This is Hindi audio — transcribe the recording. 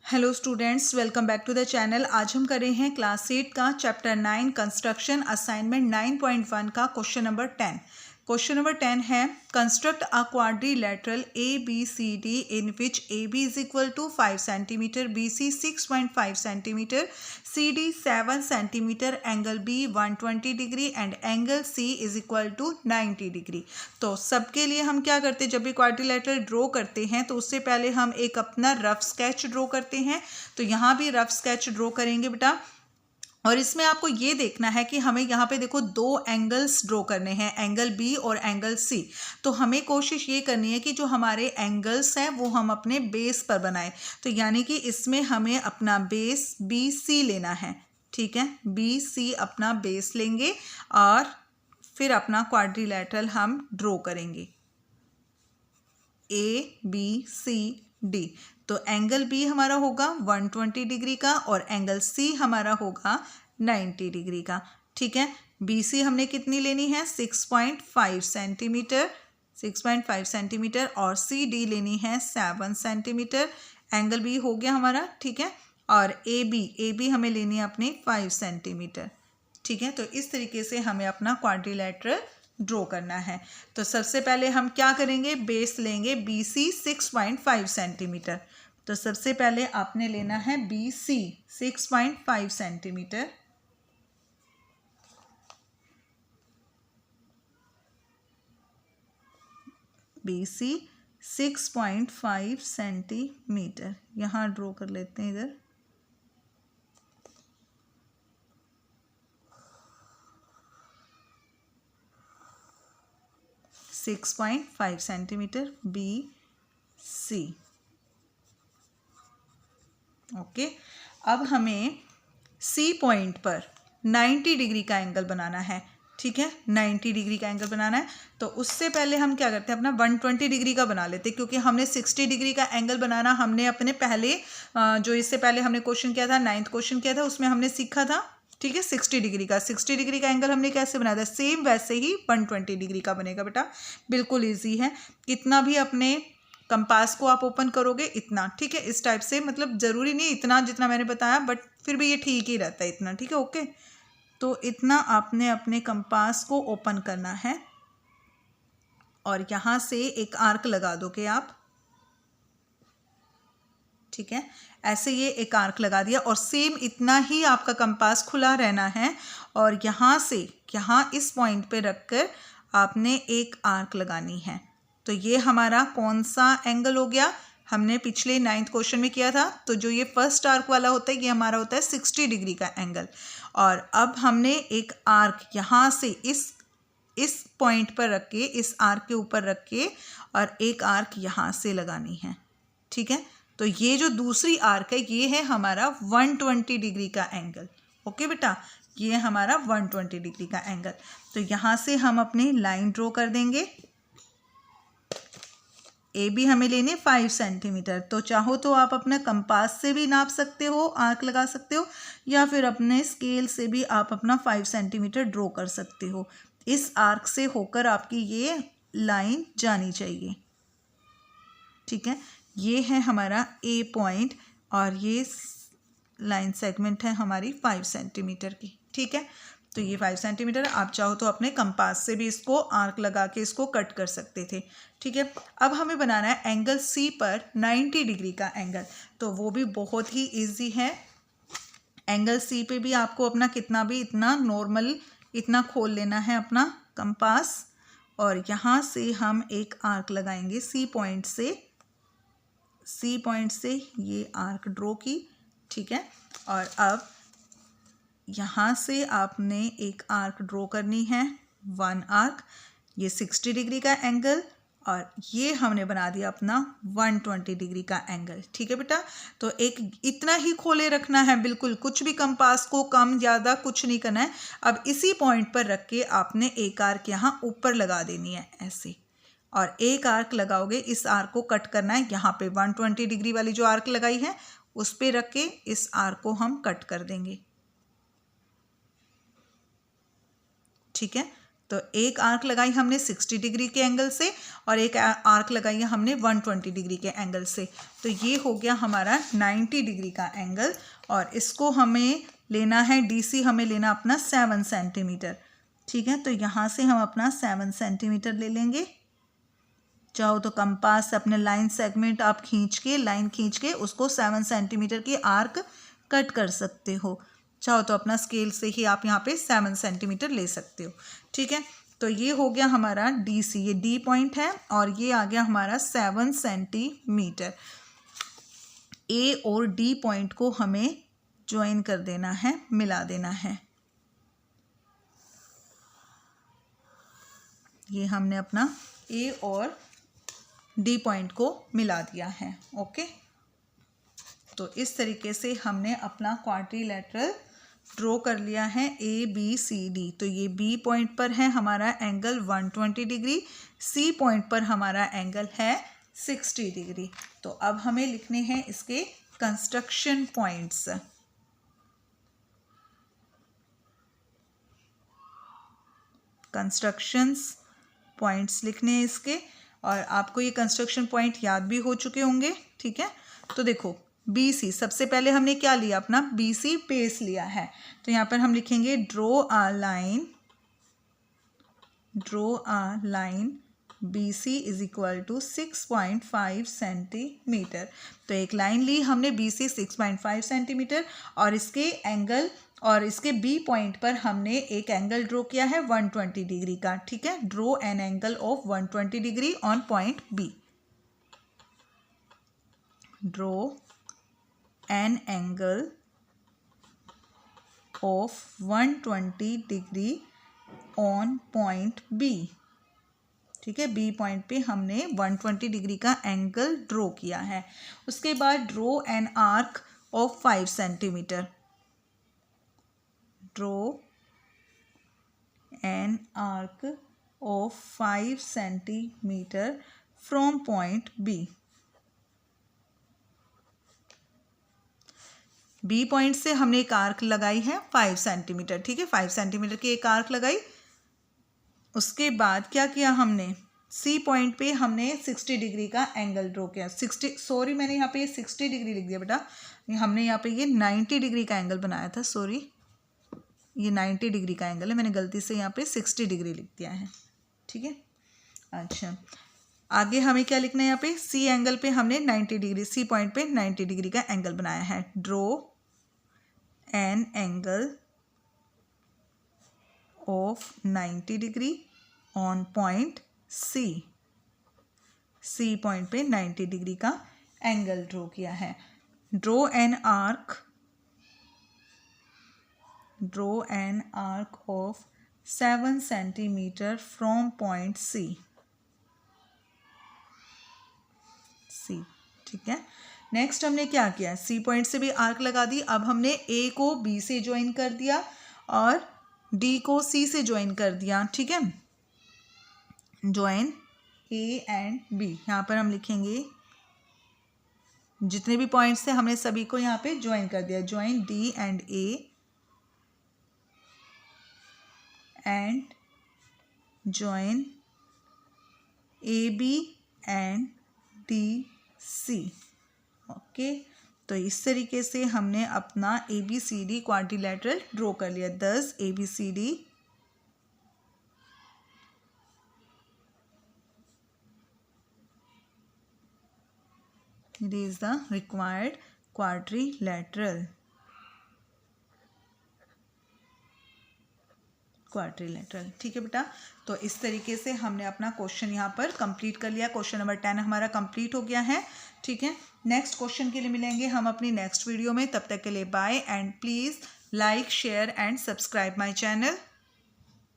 Hello students, welcome back to the channel. आज हम कर रहे हैं क्लास 8 का चैप्टर 9 कंस्ट्रक्शन असाइनमेंट 9.1 का क्वेश्चन नंबर 10। क्वेश्चन नंबर 10 है construct a quadrilateral ABCD in which AB is equal to 5 centimetre, BC 6.5 centimetre, CD 7 centimetre, angle B 120 degree and angle C is equal to 90 degree. तो सबके लिए हम क्या करते हैं, जब भी क्वाड्रिलेटरल ड्रॉ करते हैं तो उससे पहले हम एक अपना रफ स्केच ड्रॉ करते हैं। तो यहाँ भी रफ स्केच ड्रॉ करेंगे बेटा, और इसमें आपको ये देखना है कि हमें यहाँ पे देखो दो एंगल्स ड्रॉ करने हैं, एंगल बी और एंगल सी। तो हमें कोशिश ये करनी है कि जो हमारे एंगल्स हैं वो हम अपने बेस पर बनाएं। तो यानी कि इसमें हमें अपना बेस बी सी लेना है, ठीक है। बी सी अपना बेस लेंगे और फिर अपना क्वाड्रिलेटरल हम ड्रॉ करेंगे ABCD। तो एंगल बी हमारा होगा 120 डिग्री का और एंगल सी हमारा होगा 90 डिग्री का, ठीक है। BC हमने कितनी लेनी है 6.5 सेंटीमीटर, 6.5 सेंटीमीटर, और CD लेनी है 7 सेंटीमीटर। एंगल बी हो गया हमारा, ठीक है। और AB हमें लेनी है अपनी 5 सेंटीमीटर, ठीक है। तो इस तरीके से हमें अपना क्वाड्रिलेटरल ड्रॉ करना है। तो सबसे पहले हम क्या करेंगे, बेस लेंगे BC 6.5 सेंटीमीटर। तो सबसे पहले आपने लेना है BC 6.5 सेंटीमीटर, BC 6.5 सेंटीमीटर यहाँ ड्रॉ कर लेते हैं इधर। Six 6.5 centimetre BC, okay. अब हमें C पॉइंट पर 90 डिग्री का एंगल बनाना है, ठीक है। 90 डिग्री का एंगल बनाना है। तो उससे पहले हम क्या करते हैं, अपना 120 डिग्री का बना लेते हैं, क्योंकि हमने 60 डिग्री का एंगल बनाना हमने अपने पहले जो इससे पहले हमने क्वेश्चन किया था, 9th क्वेश्चन किया था, उसमें हमने सीखा था, ठीक है। 60 डिग्री का एंगल हमने कैसे बनाया था, सेम वैसे ही 120 डिग्री का बनेगा बेटा। बिल्कुल ईजी है, कितना भी अपने कंपास को आप ओपन करोगे इतना, ठीक है। इस टाइप से, मतलब ज़रूरी नहीं इतना जितना मैंने बताया, बट फिर भी ये ठीक ही रहता है इतना, ठीक है, ओके। तो इतना आपने अपने कंपास को ओपन करना है और यहाँ से एक आर्क लगा दोगे आप, ठीक है। ऐसे ये एक आर्क लगा दिया और सेम इतना ही आपका कंपास खुला रहना है और यहाँ से यहाँ इस पॉइंट पे रखकर आपने एक आर्क लगानी है। तो ये हमारा कौन सा एंगल हो गया, हमने पिछले 9th क्वेश्चन में किया था। तो जो ये फर्स्ट आर्क वाला होता है ये हमारा होता है 60 डिग्री का एंगल। और अब हमने एक आर्क यहाँ से इस पॉइंट पर रख के, इस आर्क के ऊपर रख के, और एक आर्क यहाँ से लगानी है, ठीक है। तो ये जो दूसरी आर्क है ये है हमारा 120 डिग्री का एंगल, ओके बेटा। ये हमारा 120 डिग्री का एंगल। तो यहाँ से हम अपनी लाइन ड्रॉ कर देंगे। AB हमें लेने 5 सेंटीमीटर। तो चाहो तो आप अपना कंपास से भी नाप सकते हो, आर्क लगा सकते हो, या फिर अपने स्केल से भी आप अपना 5 सेंटीमीटर ड्रॉ कर सकते हो। इस आर्क से होकर आपकी ये लाइन जानी चाहिए, ठीक है। ये है हमारा A पॉइंट और ये लाइन सेगमेंट है हमारी 5 सेंटीमीटर की, ठीक है। तो ये 5 सेंटीमीटर, आप चाहो तो अपने कंपास से भी इसको आर्क लगा के इसको कट कर सकते थे, ठीक है। अब हमें बनाना है एंगल C पर 90 डिग्री का एंगल। तो वो भी बहुत ही इजी है। एंगल C पे भी आपको अपना कितना भी इतना नॉर्मल इतना खोल लेना है अपना कंपास, और यहाँ से हम एक आर्क लगाएंगे C पॉइंट से ये आर्क ड्रॉ की, ठीक है। और अब यहाँ से आपने एक आर्क ड्रॉ करनी है, 1 आर्क, ये 60 डिग्री का एंगल, और ये हमने बना दिया अपना 120 डिग्री का एंगल, ठीक है बेटा। तो एक इतना ही खोले रखना है, बिल्कुल कुछ भी कंपास को कम ज़्यादा कुछ नहीं करना है। अब इसी पॉइंट पर रख के आपने एक आर्क यहाँ ऊपर लगा देनी है ऐसे, और एक आर्क लगाओगे, इस आर्क को कट करना है। यहाँ पे 120 डिग्री वाली जो आर्क लगाई है उस पे रख के इस आर्क को हम कट कर देंगे, ठीक है। तो एक आर्क लगाई हमने 60 डिग्री के एंगल से और एक आर्क लगाई है हमने 120 डिग्री के एंगल से। तो ये हो गया हमारा 90 डिग्री का एंगल और इसको हमें लेना है DC, हमें लेना अपना 7 सेंटीमीटर। ठीक है, तो यहाँ से हम अपना 7 सेंटीमीटर ले लेंगे। चाहो तो कंपास से अपने लाइन सेगमेंट आप लाइन खींच के उसको 7 सेंटीमीटर की आर्क कट कर सकते हो। चाहो तो अपना स्केल से ही आप यहाँ पे 7 सेंटीमीटर ले सकते हो। ठीक है, तो ये हो गया हमारा DC, ये D पॉइंट है और ये आ गया हमारा 7 सेंटीमीटर। A और D पॉइंट को हमें ज्वाइन कर देना है, मिला देना है। ये हमने अपना A और D पॉइंट को मिला दिया है। ओके, तो इस तरीके से हमने अपना क्वाड्रिलेटरल ड्रॉ कर लिया है ABCD। तो ये B पॉइंट पर है हमारा एंगल 120 डिग्री, C पॉइंट पर हमारा एंगल है 60 डिग्री। तो अब हमें लिखने हैं इसके कंस्ट्रक्शन पॉइंट्स। कंस्ट्रक्शंस पॉइंट्स लिखने हैं इसके, और आपको ये कंस्ट्रक्शन पॉइंट याद भी हो चुके होंगे। ठीक है, तो देखो BC, सबसे पहले हमने क्या लिया, अपना BC बेस लिया है। तो यहाँ पर हम लिखेंगे draw a line BC is equal to 6.5 centimetre. तो एक लाइन ली हमने BC 6.5 सेंटीमीटर और इसके एंगल और इसके B पॉइंट पर हमने एक एंगल ड्रॉ किया है 120 डिग्री का। ठीक है, draw an angle of 120 degree on point B। Draw an angle of 120 degree on point B। ठीक है, B पॉइंट पे हमने 120 डिग्री का एंगल ड्रॉ किया है। उसके बाद draw an arc of 5 centimetre. Draw an arc of 5 centimetre from point B। B point से हमने एक आर्क लगाई है 5 सेंटीमीटर। ठीक है, 5 सेंटीमीटर की एक आर्क लगाई। उसके बाद क्या किया हमने, C पॉइंट पे हमने 60 डिग्री का एंगल ड्रॉ किया। मैंने यहाँ पे 60 डिग्री लिख दिया बेटा, हमने यहाँ पे ये 90 डिग्री का एंगल बनाया था। ये 90 डिग्री का एंगल है, मैंने गलती से यहाँ पे 60 डिग्री लिख दिया है। ठीक है, अच्छा आगे हमें क्या लिखना है, यहाँ पे C एंगल पे हमने 90 डिग्री, C पॉइंट पे 90 डिग्री का एंगल बनाया है। Draw an angle of 90 degree on point C। C point पे 90 डिग्री का एंगल ड्रॉ किया है। Draw an arc of 7 centimetre from point C। ठीक है, नेक्स्ट हमने क्या किया, C पॉइंट से भी आर्क लगा दी। अब हमने A को B से ज्वाइन कर दिया और D को C से ज्वाइन कर दिया। ठीक है, ज्वाइन A एंड B। यहाँ पर हम लिखेंगे जितने भी पॉइंट्स थे हमने सभी को यहाँ पे ज्वाइन कर दिया। Join D and A and join AB and DC। Okay, तो इस तरीके से हमने अपना ABCD क्वाड्रिलेटरल ड्रॉ कर लिया। Thus ABCD it is the required quadrilateral। ठीक है बेटा, तो इस तरीके से हमने अपना क्वेश्चन यहाँ पर कंप्लीट कर लिया। क्वेश्चन नंबर 10 हमारा कंप्लीट हो गया है। ठीक है, नेक्स्ट क्वेश्चन के लिए मिलेंगे हम अपनी नेक्स्ट वीडियो में। तब तक के लिए bye and please like share and subscribe my channel.